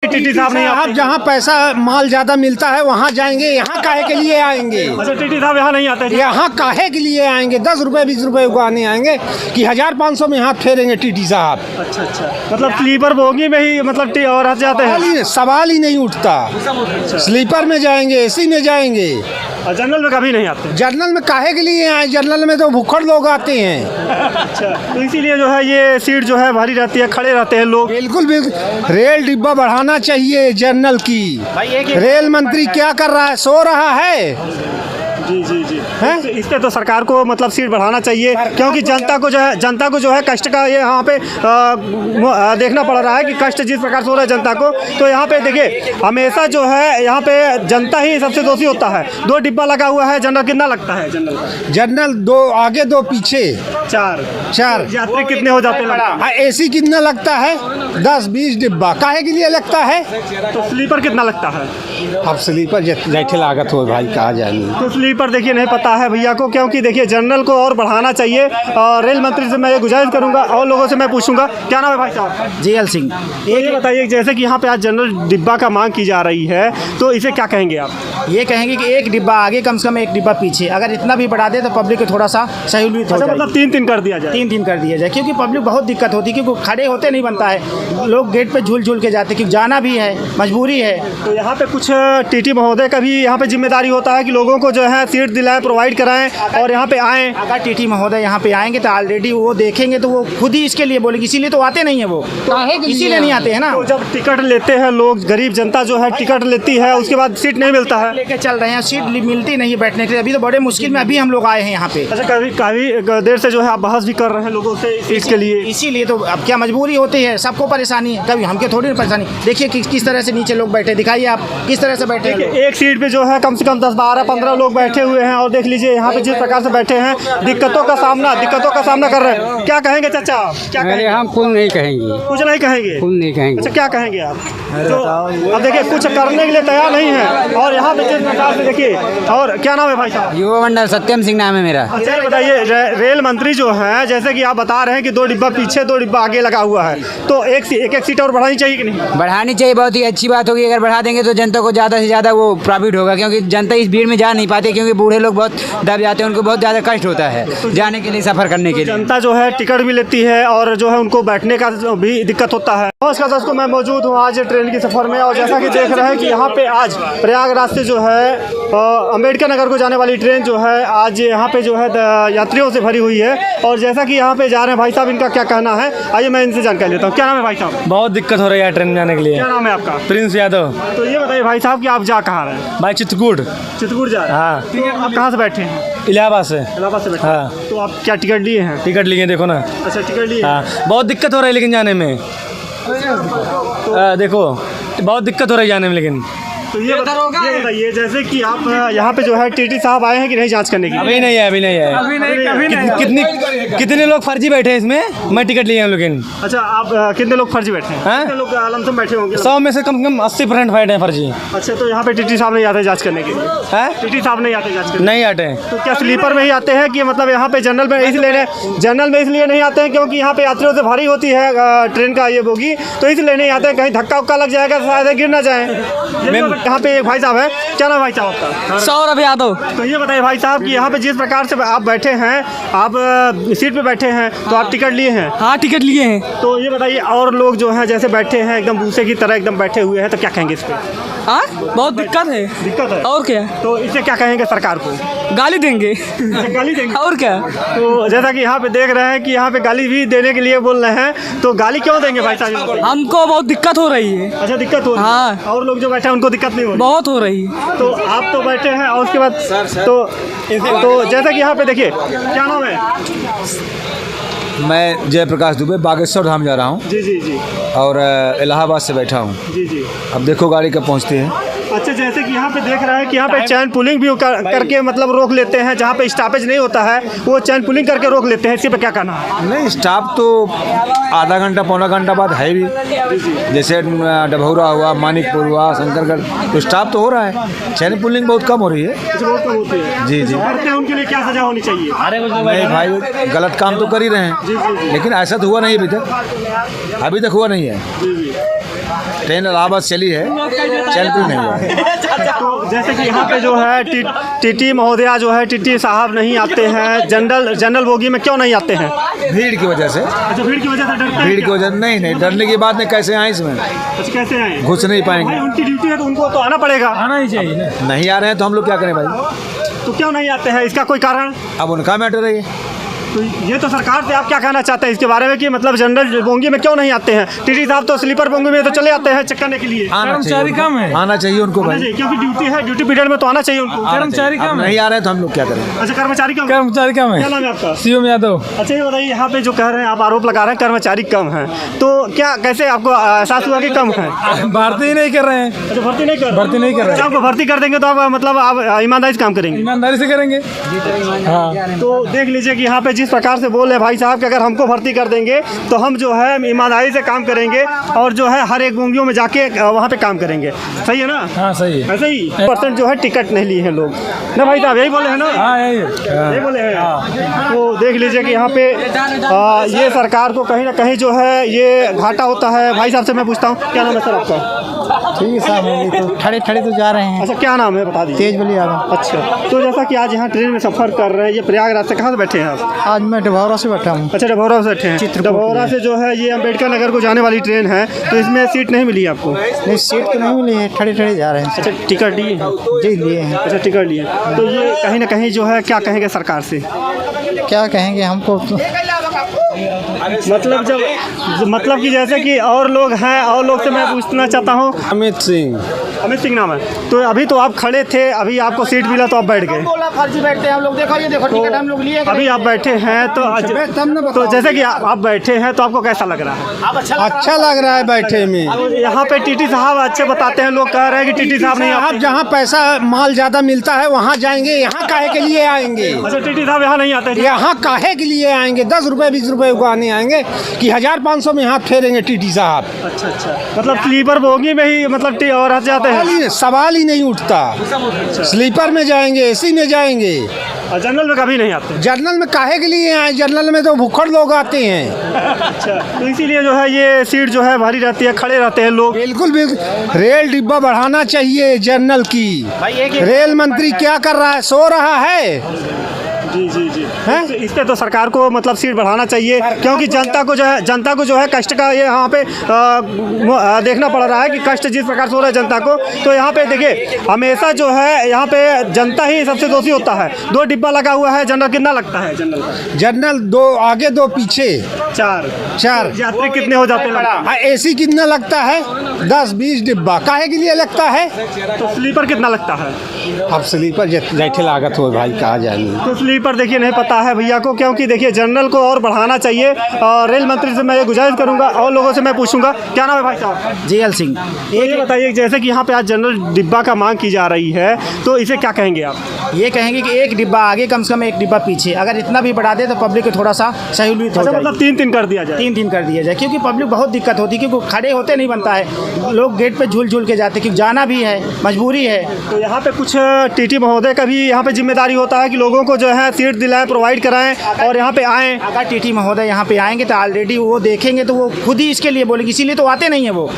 TT साहब नहीं आते? जहाँ पैसा माल ज्यादा मिलता है वहाँ जाएंगे, यहाँ काहे के लिए आएंगे? अच्छा, टीटी साहब यहाँ नहीं आते? यहाँ काहे के लिए आएंगे? 10 रुपए 20 रुपए उगाने आएंगे कि 1500 में हाथ फेरेंगे टीटी साहब? अच्छा अच्छा, मतलब स्लीपर बोगी में ही मतलब और हंस जाते हैं? सवाल ही नहीं उठता। स्लीपर में जाएंगे, एसी में जाएंगे, और जनरल में कभी नहीं आते? जनरल में काहे के लिए आए? जनरल में तो भुक्खड़ लोग आते हैं। अच्छा, तो इसीलिए जो है ये सीट जो है भारी रहती है, खड़े रहते हैं लोग। बिल्कुल बिल्कुल, रेल डिब्बा बढ़ाना चाहिए जनरल की। रेल मंत्री क्या कर रहा है? सो रहा है। जी जी जी है, इस पे तो सरकार को मतलब सीट बढ़ाना चाहिए, क्योंकि जनता को जो है कष्ट का ये यहाँ पे देखना पड़ रहा है कि कष्ट जिस प्रकार से हो रहा है जनता को। तो यहाँ पे देखिए, हमेशा जो है यहाँ पे जनता ही सबसे दोषी होता है। 2 डिब्बा लगा हुआ है, जनरल कितना लगता है? जनरल 2 आगे 2 पीछे 4 यात्री कितने हो जाते हैं? एसी कितना लगता है? 10-20 डिब्बा काहे के लिए लगता है? तो स्लीपर कितना लगता है? अब स्लीपर जैसे लागत हो भाई, कहा जाएंगे तो स्लीपर देखिए नहीं पता है भैया को, क्योंकि देखिए जनरल को और बढ़ाना चाहिए। और रेल मंत्री से मैं ये गुजारिश करूंगा, और लोगों से मैं पूछूंगा। क्या नाम है भाई साहब? JL सिंह। ये बताइए, जैसे कि यहाँ पे आज जनरल डिब्बा का मांग की जा रही है, तो इसे क्या कहेंगे आप? ये कहेंगे कि 1 डिब्बा आगे, कम से कम 1 डिब्बा पीछे। अगर इतना भी बढ़ा दे तो पब्लिक को थोड़ा सा सहूलियत हो जाए। मतलब 3-3 कर दिया जाए? 3-3 कर दिया जाए, क्योंकि पब्लिक बहुत दिक्कत होती है, क्योंकि खड़े होते नहीं बनता है, लोग गेट पे झूल झूल के जाते हैं, क्योंकि जाना भी है, मजबूरी है। तो यहाँ पे कुछ टीटी महोदय का भी यहाँ पे जिम्मेदारी होता है कि लोगों को जो है सीट दिलाएं, प्रोवाइड कराएं और यहाँ पे आएँ। अगर टीटी महोदय यहाँ पे आएंगे तो ऑलरेडी वो देखेंगे तो वो खुद ही इसके लिए बोलेंगे, इसीलिए तो आते नहीं है वो, इसीलिए नहीं आते हैं ना। तो जब टिकट लेते हैं लोग, गरीब जनता जो है टिकट लेती है, उसके बाद सीट नहीं मिलता है, लेके चल रहे हैं, सीट मिलती नहीं है बैठने के लिए। अभी तो बड़े मुश्किल में अभी हम लोग आए हैं यहाँ पे। अच्छा, काफ़ी देर से जो है आप बहस भी कर रहे हैं लोगों से इसके लिए? इसीलिए तो अब क्या मजबूरी होती है, सबको परेशानी है, कभी हमके थोड़ी परेशानी। देखिए किस तरह से नीचे लोग बैठे, दिखाइए आप किस तरह से बैठे हैं। एक सीट पे जो है कम से कम 10-12-15 लोग बैठे हुए हैं, और देख लीजिए यहाँ पे जिस प्रकार से बैठे हैं, दिक्कतों का सामना कर रहे हैं। क्या कहेंगे चाचा? क्या कहेंगे? हम कुछ नहीं कहेंगे, कुछ नहीं कहेंगे? कुछ नहीं कहेंगे। अच्छा, क्या कहेंगे आप? तो अब देखिए कुछ करने के लिए तैयार नहीं है, और यहाँ पे जिस प्रकार से देखिए। और क्या नाम है भाई साहब? युवा मंडल सत्यम सिंह नाम है मेरा। अच्छा, ये बताइए, रेल मंत्री जो है, जैसे कि आप बता रहे हैं कि 2 डिब्बा पीछे 2 डिब्बा आगे लगा हुआ है, तो एक सीट और बढ़ानी चाहिए कि नहीं? बढ़ानी चाहिए, बहुत ही अच्छी बात होगी। अगर बढ़ा देंगे तो जनता को ज़्यादा से ज़्यादा वो प्रॉफिट होगा, क्योंकि जनता इस भीड़ में जा नहीं पाते, क्योंकि बूढ़े लोग बहुत दब जाते हैं, उनको बहुत ज़्यादा कष्ट होता है जाने के लिए, सफ़र करने के लिए। जनता जो है टिकट भी लेती है, और जो है उनको बैठने का भी दिक्कत होता है। नमस्कार दोस्तों, मैं मौजूद हूँ आज ट्रेन की सफ़र में, और जैसा कि देख रहे हैं कि यहाँ पे आज प्रयागराज से जो है अम्बेडकर नगर को जाने वाली ट्रेन जो है आज यहाँ पे जो है यात्रियों से भरी हुई है। और जैसा कि यहाँ पे जा रहे हैं भाई साहब, इनका क्या कहना है, आइए मैं इनसे जानकारी लेता हूँ। क्या नाम है भाई साहब? बहुत दिक्कत हो रही है ट्रेन में जाने के लिए। क्या नाम है आपका? प्रिंस यादव। तो ये बताइए भाई साहब कि आप जा कहाँ रहे हैं? भाई चित्रकूट जा रहे हैं? हाँ। ठीक है, आप कहाँ से बैठे हैं? इलाहाबाद से। इलाहाबाद से बैठे? हाँ। तो आप क्या टिकट लिए हैं? टिकट लिए, देखो ना। अच्छा, टिकट लिए? हाँ, बहुत दिक्कत हो रही है लेकिन जाने में। देखो बहुत दिक्कत हो रही है जाने में लेकिन। तो ये बताइए, जैसे कि आप यहाँ पे जो है टीटी साहब आए हैं कि नहीं जांच करने की? अभी नहीं है। कितने लोग फर्जी बैठे हैं इसमें? मैं टिकट लिए हैं लेकिन। अच्छा, आप कितने लोग फर्जी बैठे हैं? कितने लोग लमसम बैठे होंगे? 100 में से कम से कम 80% बैठे हैं फर्जी। अच्छा, तो यहाँ पे टीटी साहब नहीं आते जांच करने के लिए? हैं? टीटी साहब नहीं आते जांच करने? नहीं आते। तो क्या स्लीपर में ही आते हैं कि मतलब यहाँ पे जनरल में इसलिए नहीं आते हैं क्योंकि यहाँ पे यात्रियों से भारी होती है ट्रेन का ये बोगी, तो इसलिए नहीं आते हैं? कहीं धक्का उक्का लग जाएगा, शायद गिर ना जाए। यहाँ पे एक भाई साहब है, क्या नाम भाई साहब आपका? सौरभ यादव। तो ये बताइए भाई साहब कि यहाँ पे जिस प्रकार से आप बैठे हैं, आप सीट पे बैठे हैं, तो आप टिकट लिए हैं? हाँ, टिकट लिए हैं। तो ये बताइए, और लोग जो हैं जैसे बैठे हैं एकदम भूसे की तरह एकदम बैठे हुए हैं, तो क्या कहेंगे इस पे? हाँ, बहुत दिक्कत है। और क्या? तो इसे क्या कहेंगे सरकार को? गाली देंगे। गाली देंगे? और क्या? तो जैसा कि यहाँ पे देख रहे हैं कि यहाँ पे गाली भी देने के लिए बोल रहे हैं, तो गाली क्यों देंगे भाई साहब? हमको बहुत दिक्कत हो रही है। अच्छा, दिक्कत हो रही है? हाँ। और लोग जो बैठे हैं उनको दिक्कत नहीं हो रही? बहुत हो रही है। तो आप तो बैठे हैं, और उसके बाद तो जैसा कि यहाँ पे देखिए, क्या नाम है? मैं जयप्रकाश दुबे बागेश्वर धाम जा रहा हूँ। जी। और इलाहाबाद से बैठा हूँ। जी। अब देखो गाड़ी कब पहुँचती है। अच्छा, जैसे कि यहाँ पे देख रहे हैं कि यहाँ पे चैन पुलिंग भी करके मतलब रोक लेते हैं, जहाँ पे स्टॉपेज नहीं होता है वो चैन पुलिंग करके रोक लेते हैं, इसी पे क्या कहना है? नहीं, स्टॉप तो आधा घंटा पौना घंटा बाद है भी, जैसे डभौरा हुआ, मानिकपुर हुआ, शंकरगढ़, तो स्टॉप तो हो रहा है। चैन पुलिंग बहुत कम हो रही है। बहुत कम होती है? जी। करते हैं उनके लिए क्या सजा होनी चाहिए? नहीं भाई, गलत काम तो कर ही रहे हैं, लेकिन ऐसा तो हुआ नहीं अभी तक हुआ नहीं है। ट्रेन इलाहाबाद चली है, चैनपुर नहीं हुआ है। तो जैसे कि यहाँ पे जो है टीटी महोदया जो है टीटी साहब नहीं आते हैं, जनरल बोगी में क्यों नहीं आते हैं? भीड़ की वजह से। अच्छा, भीड़ की वजह से डरते हैं? भीड़ की वजह नहीं, डरने की बात नहीं, कैसे आए इसमें? अच्छा, कैसे आए? घुस नहीं पाएंगे। भाई उनकी ड्यूटी है तो उनको तो आना पड़ेगा। आना ही चाहिए ना। नहीं आ रहे हैं तो हम लोग क्या करें भाई? तो क्यों नहीं आते हैं, इसका कोई कारण? अब उनका मैटर है ये। तो ये तो सरकार से आप क्या कहना चाहते हैं इसके बारे में कि मतलब जनरल बोगी में क्यों नहीं आते हैं? टीटी साहब तो स्लीपर बोगी में तो चले आते हैं चेक करने के लिए। कर्मचारी कम है। आना चाहिए उनको आना भाई, चाहिए, क्योंकि ड्यूटी है, ड्यूटी पीरियड में तो आना चाहिए उनको। कर्मचारी अब कम है। नहीं आ रहे हैं तो हम लोग क्या करें? अच्छा, कर्मचारी कम? कर्मचारी कम क्या है। नाम है आपका? सीएम यादव। अच्छा, ये बताइए, यहाँ पे जो कह रहे हैं आप आरोप लगा रहे हैं कर्मचारी कम है, तो क्या कैसे आपको एहसास हुआ कि कम है? भर्ती ही नहीं कर रहे हैं। अच्छा, भर्ती नहीं कर भर्ती नहीं कर रहे। अच्छा, आपको भर्ती कर देंगे तो आप मतलब आप ईमानदारी से काम करेंगे? ईमानदारी से करेंगे। हाँ। तो देख लीजिए कि यहाँ पे जिस प्रकार से बोल रहे हैं भाई साहब कि अगर हमको भर्ती कर देंगे तो हम जो है ईमानदारी से काम करेंगे और जो है हर एक बोगियों में जाके वहाँ पे काम करेंगे। सही है ना? हाँ सही है। ऐसे ही % जो है टिकट नहीं लिए हैं लोग ना भाई साहब, यही बोले हैं ना? हाँ यही है। यही बोले हैं। तो देख लीजिए कि यहाँ पे ये सरकार को कहीं ना कहीं जो है ये घाटा होता है। भाई साहब से मैं पूछता हूँ, क्या नाम है सर आपका? ठीक है साहब, तो खड़े खड़े तो जा रहे हैं। अच्छा, क्या नाम है बता दीजिए। तेज बली यादव। अच्छा, तो जैसा कि आज यहाँ ट्रेन में सफ़र कर रहे हैं, ये प्रयागराज से कहाँ से बैठे हैं आप? आज मैं डभौरा से बैठा हूँ। अच्छा, डभौरा से बैठे हैं। डभौरा से जो है ये अम्बेडकर नगर को जाने वाली ट्रेन है, तो इसमें सीट नहीं मिली आपको? नहीं, सीट तो नहीं मिली है, खड़े खड़े जा रहे हैं। अच्छा, टिकट लिए हैं? जी लिए हैं। अच्छा, टिकट लिए। तो ये कहीं ना कहीं जो है क्या कहेंगे सरकार से? क्या कहेंगे हमको तो। मतलब कि जैसे कि और लोग हैं, और लोग से मैं पूछना चाहता हूँ। अमित सिंह। अमित सिंह नाम है। तो अभी तो आप खड़े थे, अभी आपको सीट मिला तो आप बैठ गए। बोला फर्जी बैठते हैं हम लोग, देखो ये देखो टिकट हम लोग लिए। अभी आप बैठे हैं तो जैसे कि आप बैठे हैं तो आपको कैसा लग रहा है? अच्छा लग रहा है बैठे में। यहाँ पे टीटी साहब अच्छे बताते हैं, लोग कह रहे हैं कि टीटी साहब नहीं आप जहाँ पैसा माल ज्यादा मिलता है वहाँ जाएंगे, यहाँ काहे के लिए आएंगे? अच्छा, टीटी साहब यहाँ नहीं आते? यहाँ काहे के लिए आएंगे? 10 रुपए 20 रुपए उगाने आएंगे कि 1500 में हाथ फेरेंगे टीटी साहब? अच्छा, मतलब स्लीपर बोगी में ही मतलब और हंस जाते हैं? सवाल ही नहीं उठता। स्लीपर में जाएंगे, एसी में जाएंगे, और जनरल में कभी नहीं आते? जनरल में काहे के लिए आए? जनरल में तो भुक्खड़ लोग आते हैं। अच्छा, तो इसीलिए जो है ये सीट जो है भरी रहती है, खड़े रहते हैं लोग। बिल्कुल बिल्कुल, रेल डिब्बा बढ़ाना चाहिए जनरल की। रेल मंत्री क्या कर रहा है? सो रहा है। जी हैं? इस पे तो सरकार को मतलब सीट बढ़ाना चाहिए, क्योंकि जनता को जो है कष्ट का ये यहाँ पे देखना पड़ रहा है कि कष्ट जिस प्रकार से हो रहा है जनता को। तो यहाँ पे देखिए, हमेशा जो है यहाँ पे जनता ही सबसे दोषी होता है। 2 डिब्बा लगा हुआ है, जनरल कितना लगता है? जनरल 2 आगे 2 पीछे 4 यात्री कितने हो जाते हैं? एसी कितना लगता है? 10-20 डिब्बा काहे के लिए लगता है? तो स्लीपर कितना लगता है? अब स्लीपर जैसे लागत हो भाई, कहा जाएंगे। तो स्लीपर देखिए नहीं पता है भैया को, क्योंकि देखिए जनरल को और बढ़ाना चाहिए। और रेल मंत्री से मैं ये गुजारिश करूंगा, और लोगों से मैं पूछूंगा। क्या नाम है भाई साहब? JL सिंह। ये बताइए, जैसे कि यहाँ पे आज जनरल डिब्बा का मांग की जा रही है, तो इसे क्या कहेंगे आप? ये कहेंगे कि 1 डिब्बा आगे कम से कम 1 डिब्बा पीछे, अगर इतना भी बढ़ा दे तो पब्लिक को थोड़ा सा सहूलियत हो अच्छा, जाएगी। मतलब 3 कर दिया जाए? 3 कर दिया जाए, क्योंकि पब्लिक बहुत दिक्कत होती है, क्योंकि खड़े होते नहीं बनता है, लोग गेट पे झूल के जाते, क्योंकि जाना भी है, मजबूरी है। तो यहाँ पे कुछ टीटी महोदय का भी यहाँ पे जिम्मेदारी होता है कि लोगों को जो है सीट दिलाएं, प्रोवाइड कराएं और यहाँ पे आएँ। अगर टीटी महोदय यहाँ पे आएंगे तो ऑलरेडी वो देखेंगे तो वो खुद ही इसके लिए बोलेंगे, इसीलिए तो आते नहीं है वो,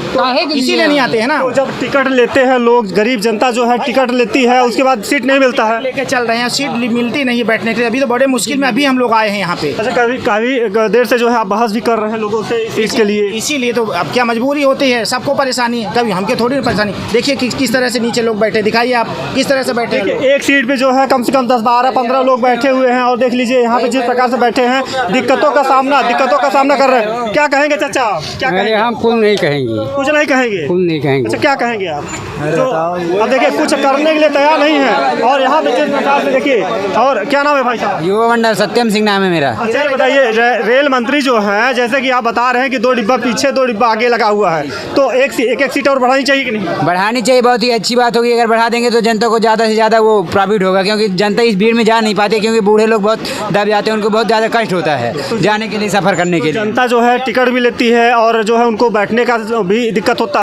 इसीलिए नहीं आते हैं ना। तो जब टिकट लेते हैं लोग, गरीब जनता जो है टिकट लेती है, उसके बाद सीट नहीं मिलता है, लेके चल रहे हैं, सीट मिलती नहीं है बैठने के लिए। अभी तो बड़े मुश्किल में अभी हम लोग आए हैं यहाँ पे। अच्छा, काफ़ी देर से जो है आप बहस भी कर रहे हैं लोगों से सीट के लिए? इसीलिए तो अब क्या मजबूरी होती है, सबको परेशानी है, कभी हमके थोड़ी परेशानी। देखिए किस तरह से नीचे लोग बैठे, दिखाइए आप किस तरह से बैठे हैं। एक सीट पे जो है कम से कम 10, 12, 15 लोग बैठे हुए हैं, और देख लीजिए यहाँ पे जिस प्रकार से बैठे हैं, दिक्कतों का सामना कर रहे हैं। क्या कहेंगे चाचा आप? क्या कहेंगे? हम कुछ नहीं कहेंगे। कुछ नहीं कहेंगे? कुछ नहीं कहेंगे। अच्छा, क्या कहेंगे आप? तो अब देखिए कुछ करने के लिए तैयार नहीं है, और यहाँ पे जिस प्रकार से देखिए। और क्या नाम है भाई साहब? युवा मंडल सत्यम सिंह नाम है मेरा। अच्छा, बताइए, रेल मंत्री जो है, जैसे कि आप बता रहे हैं कि 2 डिब्बा पीछे 2 डिब्बा आगे लगा हुआ है, तो एक सीट और बढ़ानी चाहिए कि नहीं? बढ़ानी चाहिए, बहुत ही अच्छी बात होगी। अगर बढ़ा देंगे तो जनता को ज़्यादा से ज़्यादा वो प्रॉफिट होगा, क्योंकि जनता इस भीड़ में जा नहीं पाते, क्योंकि बूढ़े लोग बहुत दब जाते हैं, उनको बहुत ज़्यादा कष्ट होता है जाने के लिए, सफ़र करने के लिए। जनता जो है टिकट भी लेती है और जो है उनको बैठने का भी दिक्कत होता है।